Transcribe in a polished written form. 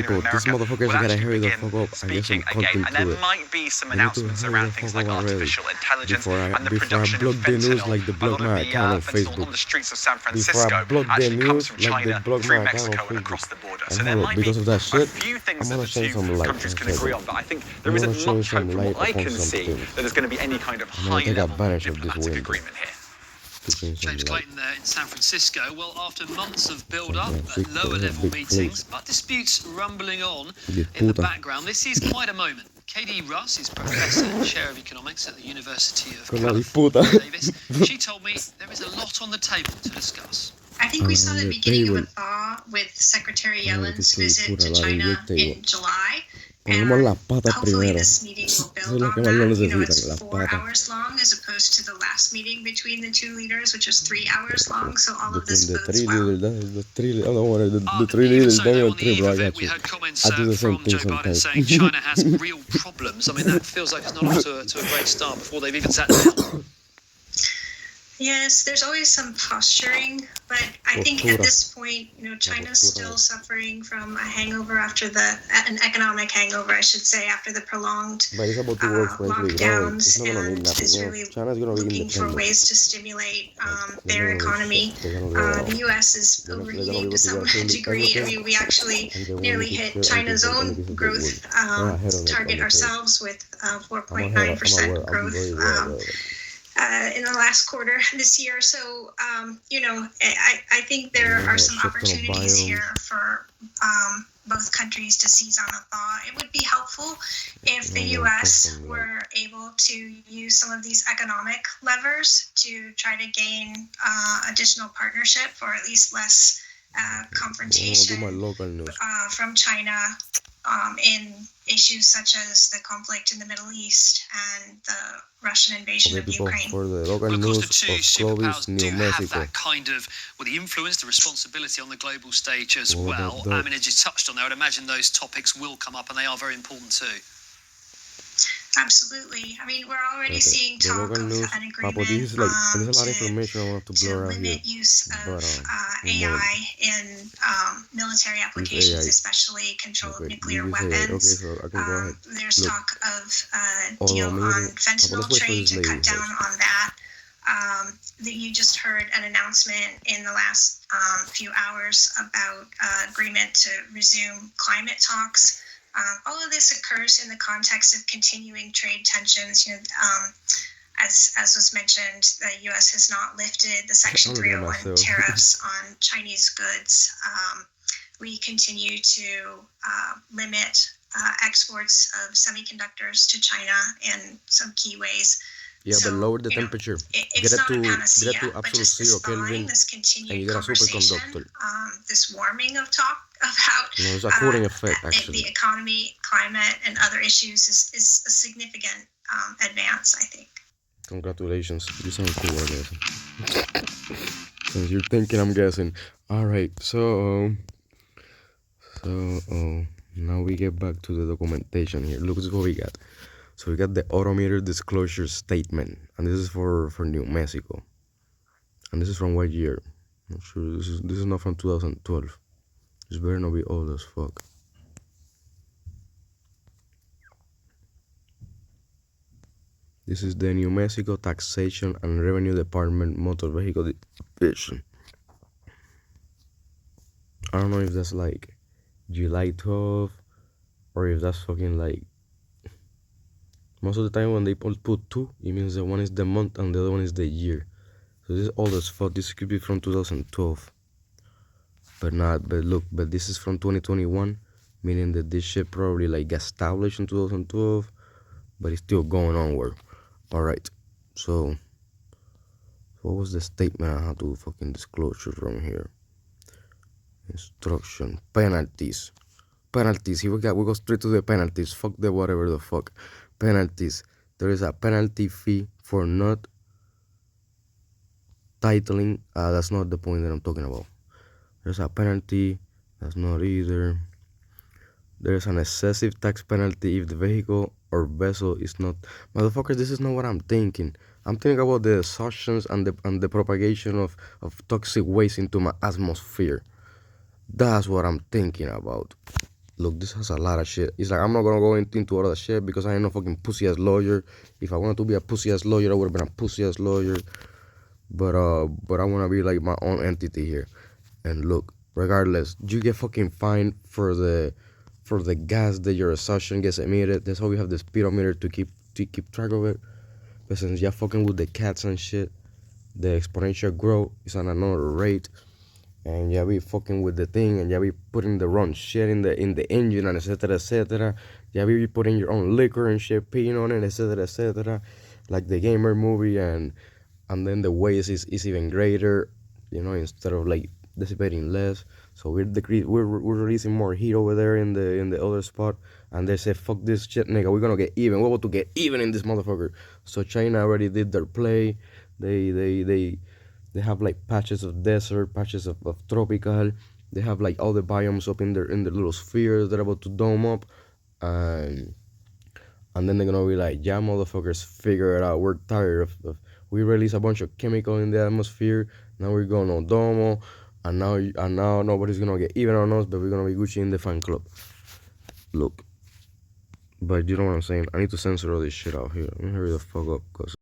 China and America will actually begin speaking again. And there might be some announcements around things like artificial intelligence and the production of fentanyl. A lot of the fentanyl on the streets of San Francisco actually comes from China through Mexico and across the border. So there might be a few things that the two countries can agree on, but I think there isn't much hope from what I can see that there's going to be any kind of high-level diplomatic agreement here. James Clayton there in San Francisco. Well, after months of build-up at lower-level meetings, but disputes rumbling on in the background, this is quite a moment. Katie Russ is Professor and Chair of Economics at the University of California, Davis. She told me there is a lot on the table to discuss. I think we saw the beginning of a thaw with Secretary Yellen's visit to China in July. And hopefully this meeting will build on that. It's 4 hours long as opposed to the last meeting between the two leaders, which was 3 hours long. So all of this bodes well. We heard comments from Joe Biden saying China has real problems. I mean, that feels like it's not off to a great start before they've even sat down. Yes, there's always some posturing, but I think at this point, China's still suffering from a hangover an economic hangover, I should say, after the prolonged lockdowns, and is really looking for ways to stimulate their economy. The U.S. is overheating to some degree. I mean, we actually nearly hit China's own growth target ourselves with 4.9% growth. In the last quarter this year. So, I think there are some opportunities here for both countries to seize on a thaw. It would be helpful if the U.S. were able to use some of these economic levers to try to gain additional partnership or at least less confrontation from China in issues such as the conflict in the Middle East and the Russian invasion of Ukraine. Of course, the two superpowers do have that kind of, the influence, the responsibility on the global stage as well. I mean, as you touched on there, I would imagine those topics will come up and they are very important too. Absolutely. I mean, we're already seeing talk of an agreement to limit use of AI in military applications, especially control of nuclear weapons. There's talk of a deal on fentanyl trade to cut down on that. You just heard an announcement in the last few hours about agreement to resume climate talks. All of this occurs in the context of continuing trade tensions. As was mentioned, the U.S. has not lifted the Section 301 tariffs on Chinese goods. We continue to limit exports of semiconductors to China in some key ways. Yeah, but lower the temperature. Get it to absolute zero Kelvin, and you get a superconductor. This warming of talk about it's a cooling effect, actually. The economy, climate, and other issues is a significant advance, I think. Congratulations. You sound cool, I guess. Since you're thinking, I'm guessing. Alright, so now we get back to the documentation here. Look what we got. So we got the odometer disclosure statement, and this is for New Mexico. And this is from what year? I'm not sure. This is not from 2012. This better not be old as fuck. This is the New Mexico Taxation and Revenue Department Motor Vehicle Division. I don't know if that's like July 12th or if that's fucking like. Most of the time when they put two, it means that one is the month and the other one is the year. So this is old as fuck. This could be from 2012. But this is from 2021, meaning that this shit probably like got established in 2012, but it's still going onward. Alright, so what was the statement I had to fucking disclosure from here? Instruction, penalties. Here we go straight to the penalties. Fuck the whatever the fuck. Penalties. There is a penalty fee for not titling. That's not the point that I'm talking about. There's a penalty. That's not either. There's an excessive tax penalty if the vehicle or vessel is not. Motherfuckers, this is not what I'm thinking. I'm thinking about the exhaustions and the propagation of toxic waste into my atmosphere. That's what I'm thinking about. Look, this has a lot of shit. It's like, I'm not gonna go into all that shit because I ain't no fucking pussy ass lawyer. If I wanted to be a pussy ass lawyer, I would have been a pussy ass lawyer. But I wanna be like my own entity here. And look, regardless, you get fucking fined for the gas that your exhaustion gets emitted. That's why we have the speedometer to keep track of it. But since you're fucking with the cats and shit, the exponential growth is on another rate. And yeah, we fucking with the thing, and yeah, we putting the wrong shit in the engine, and etc, etc. Yeah, we putting your own liquor and shit, peeing on it, etc, etc. Like the gamer movie, and then the waste is even greater, you know, instead of like dissipating less. So we're releasing more heat over there in the other spot, and they say, fuck this shit, nigga, we're gonna get even. We're about to get even in this motherfucker. So China already did their play. They have like patches of desert, patches of tropical. They have like all the biomes up in their little spheres they're about to dome up, and then they're gonna be like, yeah, motherfuckers, figure it out. We're tired of we release a bunch of chemical in the atmosphere. Now we're going on domo, and now nobody's gonna get even on us, but we're gonna be Gucci in the fan club. Look, but you know what I'm saying? I need to censor all this shit out here. Let me hurry the fuck up, cause